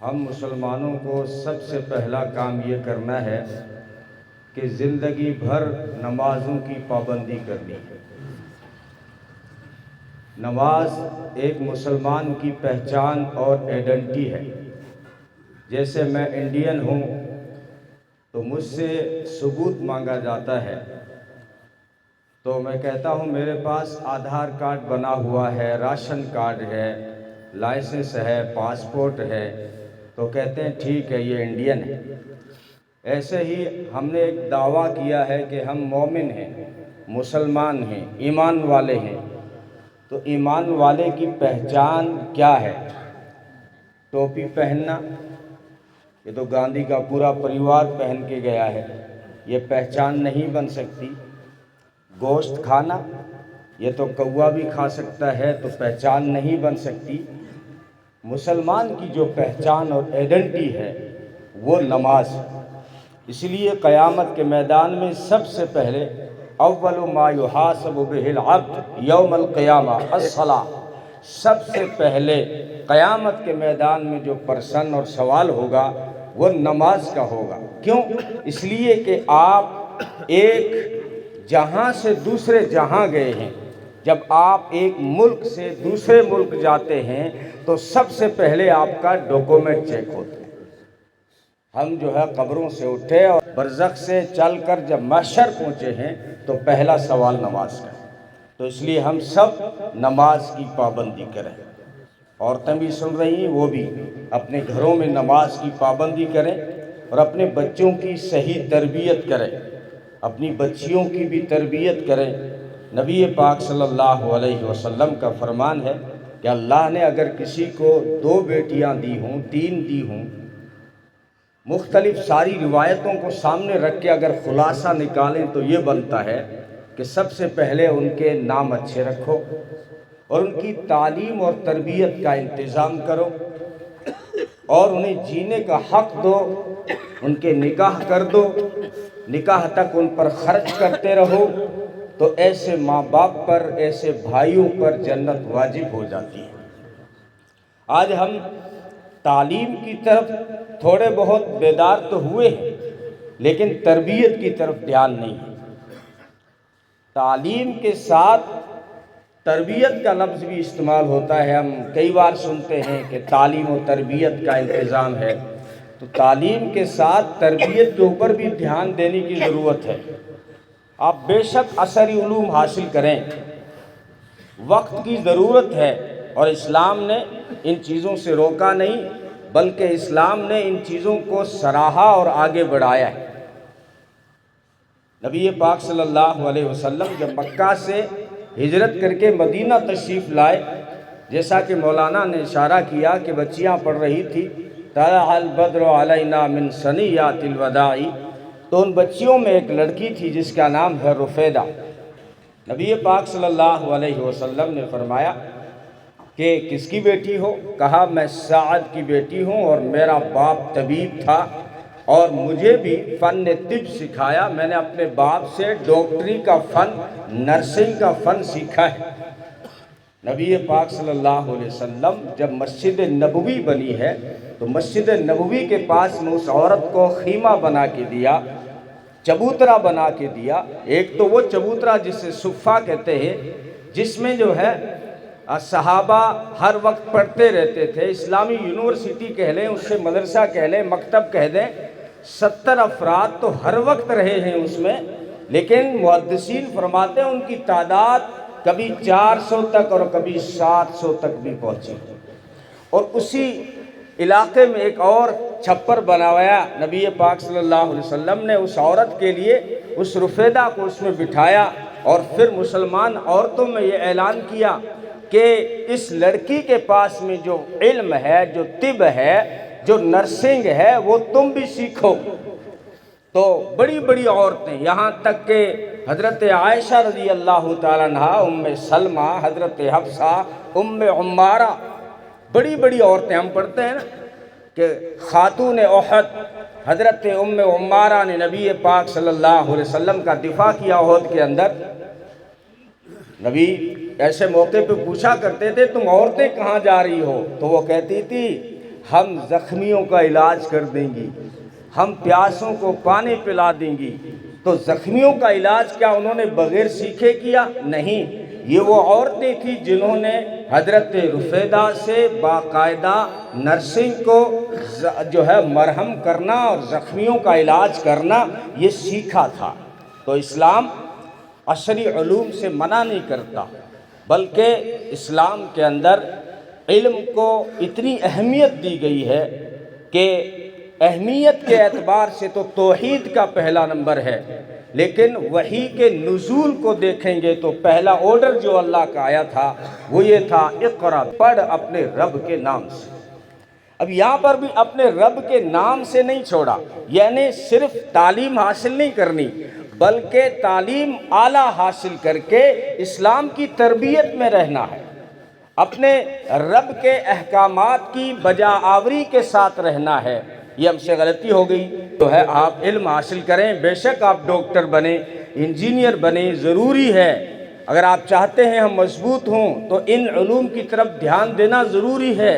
ہم مسلمانوں کو سب سے پہلا کام یہ کرنا ہے کہ زندگی بھر نمازوں کی پابندی کرنی ہے۔ نماز ایک مسلمان کی پہچان اور آئیڈینٹی ہے۔ جیسے میں انڈین ہوں تو مجھ سے ثبوت مانگا جاتا ہے، تو میں کہتا ہوں میرے پاس آدھار کارڈ بنا ہوا ہے، راشن کارڈ ہے، لائسنس ہے، پاسپورٹ ہے، تو کہتے ہیں ٹھیک ہے یہ انڈین ہے۔ ایسے ہی ہم نے ایک دعویٰ کیا ہے کہ ہم مومن ہیں، مسلمان ہیں، ایمان والے ہیں۔ تو ایمان والے کی پہچان کیا ہے؟ ٹوپی پہننا، یہ تو گاندھی کا پورا پریوار پہن کے گیا ہے، یہ پہچان نہیں بن سکتی۔ گوشت کھانا، یہ تو کوا بھی کھا سکتا ہے، تو پہچان نہیں بن سکتی۔ مسلمان کی جو پہچان اور آئیڈینٹی ہے وہ نماز ہے۔ اس لیے قیامت کے میدان میں سب سے پہلے اول ما یحاسب بہ العبد یوم القیامہ الصلاۃ، سب سے پہلے قیامت کے میدان میں جو پرسن اور سوال ہوگا وہ نماز کا ہوگا۔ کیوں؟ اس لیے کہ آپ ایک جہاں سے دوسرے جہاں گئے ہیں۔ جب آپ ایک ملک سے دوسرے ملک جاتے ہیں تو سب سے پہلے آپ کا ڈاکومنٹ چیک ہوتا ہے۔ ہم جو ہے قبروں سے اٹھے اور برزخ سے چل کر جب محشر پہنچے ہیں تو پہلا سوال نماز کا ہے۔ تو اس لیے ہم سب نماز کی پابندی کریں۔ عورتیں بھی سن رہی ہیں، وہ بھی اپنے گھروں میں نماز کی پابندی کریں اور اپنے بچوں کی صحیح تربیت کریں، اپنی بچیوں کی بھی تربیت کریں۔ نبی پاک صلی اللہ علیہ وسلم کا فرمان ہے کہ اللہ نے اگر کسی کو 2 بیٹیاں دی ہوں، 3 دی ہوں، مختلف ساری روایتوں کو سامنے رکھ کے اگر خلاصہ نکالیں تو یہ بنتا ہے کہ سب سے پہلے ان کے نام اچھے رکھو اور ان کی تعلیم اور تربیت کا انتظام کرو اور انہیں جینے کا حق دو، ان کے نکاح کر دو، نکاح تک ان پر خرچ کرتے رہو، تو ایسے ماں باپ پر، ایسے بھائیوں پر جنت واجب ہو جاتی ہے۔ آج ہم تعلیم کی طرف تھوڑے بہت بیدار تو ہوئے ہیں، لیکن تربیت کی طرف دھیان نہیں ہے۔ تعلیم کے ساتھ تربیت کا لفظ بھی استعمال ہوتا ہے۔ ہم کئی بار سنتے ہیں کہ تعلیم و تربیت کا انتظام ہے، تو تعلیم کے ساتھ تربیت کے اوپر بھی دھیان دینے کی ضرورت ہے۔ آپ بے شک عصری علوم حاصل کریں، وقت کی ضرورت ہے، اور اسلام نے ان چیزوں سے روکا نہیں بلکہ اسلام نے ان چیزوں کو سراہا اور آگے بڑھایا ہے۔ نبی پاک صلی اللہ علیہ وسلم جب مکہ سے ہجرت کر کے مدینہ تشریف لائے، جیسا کہ مولانا نے اشارہ کیا کہ بچیاں پڑھ رہی تھی طلع البدر علینا من ثنیات الوداع، تو ان بچیوں میں ایک لڑکی تھی جس کا نام ہے رفیدہ۔ نبی پاک صلی اللہ علیہ وسلم نے فرمایا کہ کس کی بیٹی ہو؟ کہا میں سعد کی بیٹی ہوں اور میرا باپ طبیب تھا اور مجھے بھی فن طب سکھایا، میں نے اپنے باپ سے ڈاکٹری کا فن، نرسنگ کا فن سیکھا ہے۔ نبی پاک صلی اللہ علیہ وسلم جب مسجد نبوی بنی ہے تو مسجد نبوی کے پاس میں اس عورت کو خیمہ بنا کے دیا، چبوترا بنا کے دیا۔ ایک تو وہ چبوترا جسے صفہ کہتے ہیں، جس میں جو ہے صحابہ ہر وقت پڑھتے رہتے تھے۔ اسلامی یونیورسٹی کہہ لیں، اس سے مدرسہ کہہ لیں، مکتب کہہ دیں، 70 افراد تو ہر وقت رہے ہیں اس میں، لیکن محدثین فرماتے ہیں ان کی تعداد کبھی 400 تک اور کبھی 700 تک بھی پہنچی۔ اور اسی علاقے میں ایک اور چھپر بنایا نبی پاک صلی اللہ علیہ وسلم نے اس عورت کے لیے، اس رفیدہ کو اس میں بٹھایا، اور پھر مسلمان عورتوں میں یہ اعلان کیا کہ اس لڑکی کے پاس میں جو علم ہے، جو طب ہے، جو نرسنگ ہے، وہ تم بھی سیکھو۔ تو بڑی بڑی عورتیں، یہاں تک کہ حضرت عائشہ رضی اللہ تعالیٰ عنہ، ام سلمہ، حضرت حفصہ، ام عمارہ، بڑی بڑی عورتیں، ہم پڑھتے ہیں نا کہ خاتون احد حضرت ام عمارہ نے نبی پاک صلی اللہ علیہ وسلم کا دفاع کیا احد کے اندر۔ نبی ایسے موقع پہ پوچھا کرتے تھے تم عورتیں کہاں جا رہی ہو؟ تو وہ کہتی تھی ہم زخمیوں کا علاج کر دیں گی، ہم پیاسوں کو پانی پلا دیں گی۔ تو زخمیوں کا علاج کیا انہوں نے بغیر سیکھے کیا؟ نہیں، یہ وہ عورتیں تھیں جنہوں نے حضرت رفیدہ سے باقاعدہ نرسنگ کو جو ہے مرہم کرنا اور زخمیوں کا علاج کرنا یہ سیکھا تھا۔ تو اسلام عصری علوم سے منع نہیں کرتا، بلکہ اسلام کے اندر علم کو اتنی اہمیت دی گئی ہے کہ اہمیت کے اعتبار سے تو توحید کا پہلا نمبر ہے، لیکن وحی کے نزول کو دیکھیں گے تو پہلا آرڈر جو اللہ کا آیا تھا وہ یہ تھا، اقرا، پڑھ اپنے رب کے نام سے۔ اب یہاں پر بھی اپنے رب کے نام سے نہیں چھوڑا، یعنی صرف تعلیم حاصل نہیں کرنی، بلکہ تعلیم اعلیٰ حاصل کر کے اسلام کی تربیت میں رہنا ہے، اپنے رب کے احکامات کی بجا آوری کے ساتھ رہنا ہے۔ یہ ہم سے غلطی ہو گئی تو ہے آپ علم حاصل کریں، بے شک آپ ڈاکٹر بنیں، انجینئر بنیں، ضروری ہے۔ اگر آپ چاہتے ہیں ہم مضبوط ہوں تو ان علوم کی طرف دھیان دینا ضروری ہے،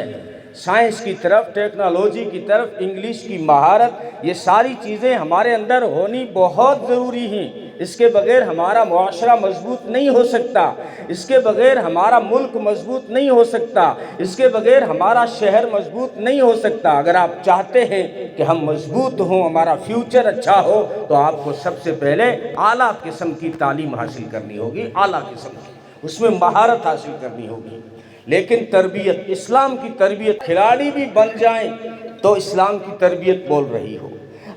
سائنس کی طرف، ٹیکنالوجی کی طرف، انگلش کی مہارت، یہ ساری چیزیں ہمارے اندر ہونی بہت ضروری ہیں۔ اس کے بغیر ہمارا معاشرہ مضبوط نہیں ہو سکتا، اس کے بغیر ہمارا ملک مضبوط نہیں ہو سکتا، اس کے بغیر ہمارا شہر مضبوط نہیں ہو سکتا۔ اگر آپ چاہتے ہیں کہ ہم مضبوط ہوں، ہمارا فیوچر اچھا ہو، تو آپ کو سب سے پہلے اعلیٰ قسم کی تعلیم حاصل کرنی ہوگی، اعلیٰ قسم کی، اس میں مہارت حاصل کرنی ہوگی۔ لیکن تربیت، اسلام کی تربیت، کھلاڑی بھی بن جائیں تو اسلام کی تربیت بول رہی ہو،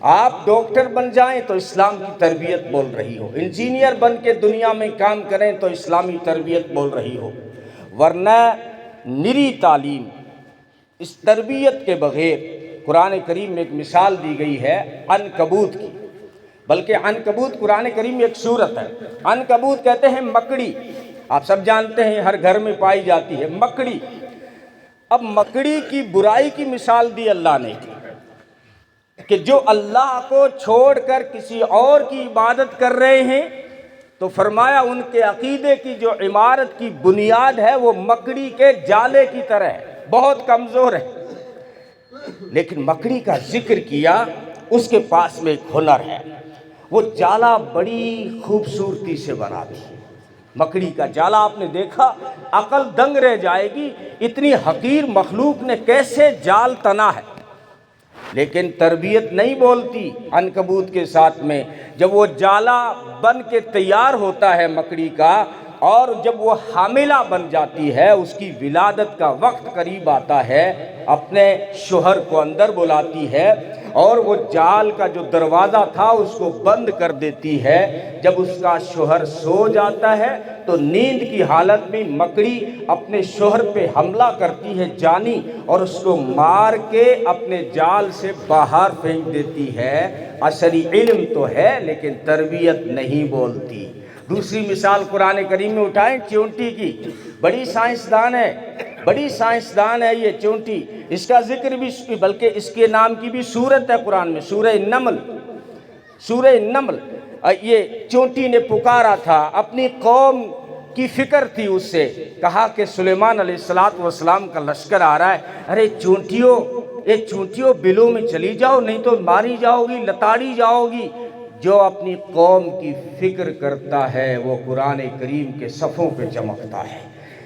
آپ ڈاکٹر بن جائیں تو اسلام کی تربیت بول رہی ہو، انجینئر بن کے دنیا میں کام کریں تو اسلامی تربیت بول رہی ہو، ورنہ نری تعلیم، اس تربیت کے بغیر، قرآن کریم میں ایک مثال دی گئی ہے عنکبوت کی، بلکہ عنکبوت قرآن کریم میں ایک صورت ہے۔ عنکبوت کہتے ہیں مکڑی، آپ سب جانتے ہیں ہر گھر میں پائی جاتی ہے مکڑی۔ اب مکڑی کی برائی کی مثال دی اللہ نے کہ جو اللہ کو چھوڑ کر کسی اور کی عبادت کر رہے ہیں، تو فرمایا ان کے عقیدے کی جو عمارت کی بنیاد ہے وہ مکڑی کے جالے کی طرح ہے، بہت کمزور ہے۔ لیکن مکڑی کا ذکر کیا، اس کے پاس میں ایک ہنر ہے، وہ جالا بڑی خوبصورتی سے بناتی ہے۔ مکڑی کا جالا آپ نے دیکھا، عقل دنگ رہ جائے گی، اتنی حقیر مخلوق نے کیسے جال تنا ہے۔ لیکن تربیت نہیں بولتی عنکبوت کے ساتھ میں، جب وہ جالا بن کے تیار ہوتا ہے مکڑی کا، اور جب وہ حاملہ بن جاتی ہے، اس کی ولادت کا وقت قریب آتا ہے، اپنے شوہر کو اندر بلاتی ہے اور وہ جال کا جو دروازہ تھا اس کو بند کر دیتی ہے۔ جب اس کا شوہر سو جاتا ہے تو نیند کی حالت میں مکڑی اپنے شوہر پہ حملہ کرتی ہے جانی، اور اس کو مار کے اپنے جال سے باہر پھینک دیتی ہے۔ عصری علم تو ہے لیکن تربیت نہیں بولتی۔ دوسری مثال قرآن کریم میں اٹھائیں چونٹی کی، بڑی سائنسدان ہے، بڑی سائنسدان ہے یہ چونٹی، اس کا ذکر بھی، بلکہ اس کے نام کی بھی سورت ہے قرآن میں، سورہ نمل۔ سورہ نمل، یہ چونٹی نے پکارا تھا، اپنی قوم کی فکر تھی، اس سے کہا کہ سلیمان علیہ السلام کا لشکر آ رہا ہے، ارے چونٹیوں بلوں میں چلی جاؤ نہیں تو ماری جاؤ گی، لتاڑی جاؤ گی۔ جو اپنی قوم کی فکر کرتا ہے وہ قرآن کریم کے صفوں پہ چمکتا ہے۔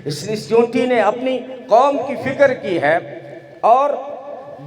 اس چونٹی نے اپنی قوم کی فکر کی ہے، اور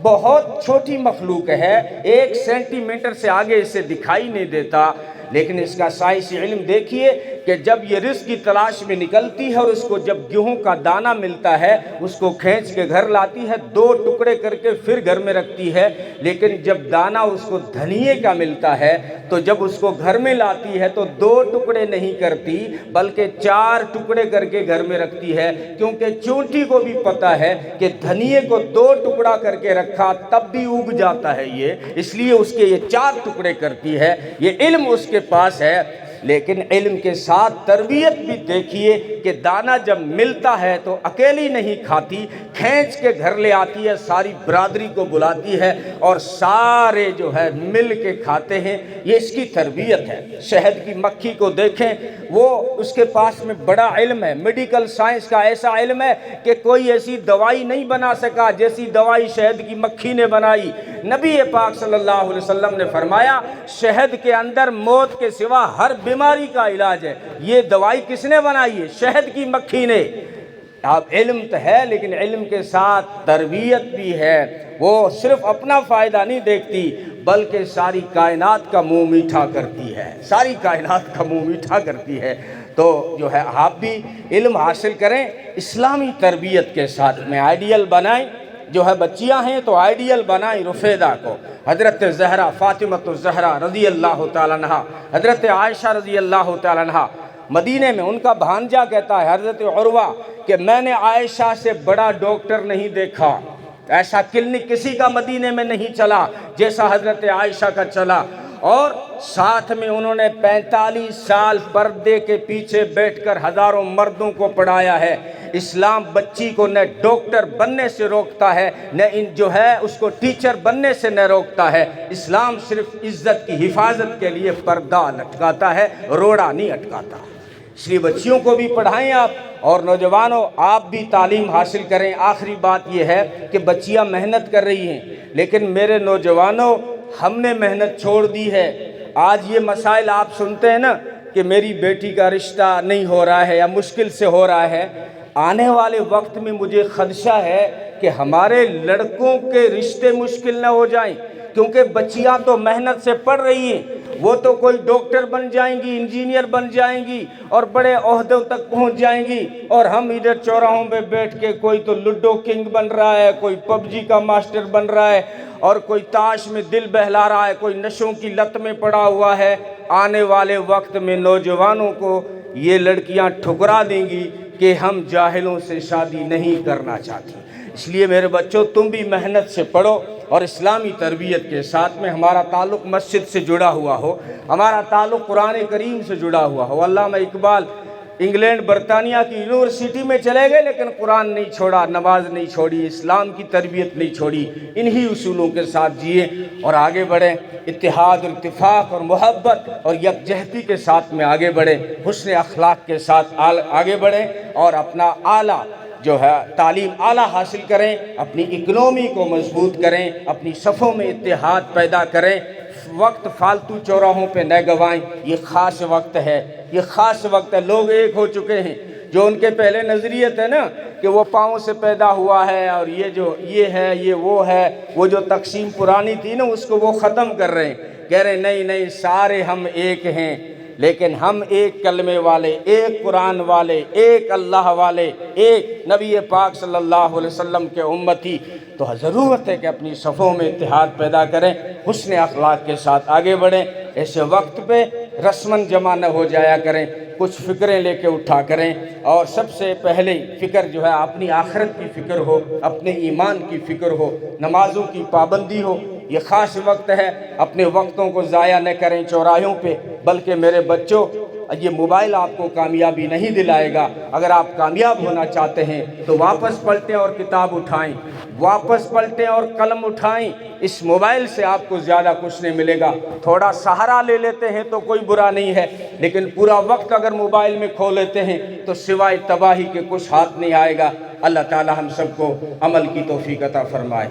بہت چھوٹی مخلوق ہے، 1 سینٹی میٹر سے آگے اسے دکھائی نہیں دیتا، لیکن اس کا سائنسی علم دیکھیے کہ جب یہ رزق کی تلاش میں نکلتی ہے اور اس کو جب گیہوں کا دانہ ملتا ہے اس کو کھینچ کے گھر لاتی ہے، 2 ٹکڑے کر کے پھر گھر میں رکھتی ہے، لیکن جب دانہ اس کو دھنیے کا ملتا ہے تو جب اس کو گھر میں لاتی ہے تو 2 ٹکڑے نہیں کرتی بلکہ 4 ٹکڑے کر کے گھر میں رکھتی ہے، کیونکہ چونٹی کو بھی پتا ہے کہ دھنیے کو 2 ٹکڑا کر کے رکھا تب بھی اگ جاتا ہے یہ، اس لیے اس کے یہ 4 ٹکڑے کرتی ہے۔ یہ علم اس کے پاس ہے لیکن علم کے ساتھ تربیت بھی دیکھیے کہ دانہ جب ملتا ہے تو اکیلی نہیں کھاتی، کھینچ کے گھر لے آتی ہے، ساری برادری کو بلاتی ہے اور سارے جو ہے مل کے کھاتے ہیں۔ یہ اس کی تربیت ہے۔ شہد کی مکھی کو دیکھیں، وہ اس کے پاس میں بڑا علم ہے، میڈیکل سائنس کا ایسا علم ہے کہ کوئی ایسی دوائی نہیں بنا سکا جیسی دوائی شہد کی مکھی نے بنائی۔ نبی پاک صلی اللہ علیہ وسلم نے فرمایا شہد کے اندر موت کے سوا ہر بیماری کا علاج ہے۔ یہ دوائی کس نے بنائی ہے؟ شہد کی مکھی نے۔ اب علم تو ہے لیکن علم کے ساتھ تربیت بھی ہے۔ وہ صرف اپنا فائدہ نہیں دیکھتی بلکہ ساری کائنات کا منہ میٹھا کرتی ہے، ساری کائنات کا منہ میٹھا کرتی ہے۔ تو جو ہے آپ بھی علم حاصل کریں اسلامی تربیت کے ساتھ میں، آئیڈیل بنائیں۔ جو ہے بچیاں ہیں تو آئیڈیل بنائیں رفیدہ کو، حضرت زہرا فاطمۃ الزہرا رضی اللہ تعالیٰ عنہا، حضرت عائشہ رضی اللہ تعالیٰ عنہا۔ مدینے میں ان کا بھانجا کہتا ہے حضرت عروہ کہ میں نے عائشہ سے بڑا ڈاکٹر نہیں دیکھا، ایسا کلینک کسی کا مدینے میں نہیں چلا جیسا حضرت عائشہ کا چلا، اور ساتھ میں انہوں نے 45 سال پردے کے پیچھے بیٹھ کر ہزاروں مردوں کو پڑھایا ہے۔ اسلام بچی کو نہ ڈاکٹر بننے سے روکتا ہے، نہ جو ہے اس کو ٹیچر بننے سے نہ روکتا ہے۔ اسلام صرف عزت کی حفاظت کے لیے پردہ لٹکاتا ہے، روڑا نہیں اٹکاتا۔ اس لیے بچیوں کو بھی پڑھائیں آپ، اور نوجوانوں آپ بھی تعلیم حاصل کریں۔ آخری بات یہ ہے کہ بچیاں محنت کر رہی ہیں لیکن میرے نوجوانوں ہم نے محنت چھوڑ دی ہے۔ آج یہ مسائل آپ سنتے ہیں نا کہ میری بیٹی کا رشتہ نہیں ہو رہا ہے یا مشکل سے ہو رہا ہے، آنے والے وقت میں مجھے خدشہ ہے کہ ہمارے لڑکوں کے رشتے مشکل نہ ہو جائیں، کیونکہ بچیاں تو محنت سے پڑھ رہی ہیں، وہ تو کوئی ڈاکٹر بن جائیں گی، انجینئر بن جائیں گی اور بڑے عہدوں تک پہنچ جائیں گی، اور ہم ادھر چوراہوں پہ بیٹھ کے کوئی تو لوڈو کنگ بن رہا ہے، کوئی پب جی کا ماسٹر بن رہا ہے، اور کوئی تاش میں دل بہلا رہا ہے، کوئی نشوں کی لت میں پڑا ہوا ہے۔ آنے والے وقت میں نوجوانوں کو یہ لڑکیاں ٹھکرا دیں گی کہ ہم جاہلوں سے شادی نہیں کرنا چاہتی۔ اس لیے میرے بچوں تم بھی محنت سے پڑھو اور اسلامی تربیت کے ساتھ میں ہمارا تعلق مسجد سے جڑا ہوا ہو، ہمارا تعلق قرآن کریم سے جڑا ہوا ہو۔ علامہ اقبال انگلینڈ برطانیہ کی یونیورسٹی میں چلے گئے لیکن قرآن نہیں چھوڑا، نماز نہیں چھوڑی، اسلام کی تربیت نہیں چھوڑی۔ انہی اصولوں کے ساتھ جئیں اور آگے بڑھیں، اتحاد اور اتفاق اور محبت اور یکجہتی کے ساتھ میں آگے بڑھیں، حسن اخلاق کے ساتھ آگے بڑھیں اور اپنا اعلیٰ جو ہے تعلیم اعلیٰ حاصل کریں، اپنی اکنومی کو مضبوط کریں، اپنی صفوں میں اتحاد پیدا کریں۔ وقت فالتو چوراہوں پہ نہ گوائیں، یہ خاص وقت ہے، یہ خاص وقت ہے۔ لوگ ایک ہو چکے ہیں، جو ان کے پہلے نظریت ہے نا کہ وہ پاؤں سے پیدا ہوا ہے اور یہ جو یہ ہے یہ وہ ہے، وہ جو تقسیم پرانی تھی نا اس کو وہ ختم کر رہے ہیں، کہہ رہے ہیں نہیں نہیں سارے ہم ایک ہیں، لیکن ہم ایک کلمے والے، ایک قرآن والے، ایک اللہ والے، ایک نبی پاک صلی اللہ علیہ وسلم کے امتی۔ تو ضرورت ہے کہ اپنی صفوں میں اتحاد پیدا کریں، حسن اخلاق کے ساتھ آگے بڑھیں، ایسے وقت پہ رسماً جمع نہ ہو جایا کریں، کچھ فکریں لے کے اٹھا کریں، اور سب سے پہلے فکر جو ہے اپنی آخرت کی فکر ہو، اپنے ایمان کی فکر ہو، نمازوں کی پابندی ہو۔ یہ خاص وقت ہے، اپنے وقتوں کو ضائع نہ کریں چوراہوں پہ، بلکہ میرے بچوں یہ موبائل آپ کو کامیابی نہیں دلائے گا۔ اگر آپ کامیاب ہونا چاہتے ہیں تو واپس پلٹیں اور کتاب اٹھائیں، واپس پلٹیں اور قلم اٹھائیں۔ اس موبائل سے آپ کو زیادہ کچھ نہیں ملے گا، تھوڑا سہارا لے لیتے ہیں تو کوئی برا نہیں ہے، لیکن پورا وقت اگر موبائل میں کھو لیتے ہیں تو سوائے تباہی کے کچھ ہاتھ نہیں آئے گا۔ اللہ تعالی ہم سب کو عمل کی توفیق عطا فرمائے۔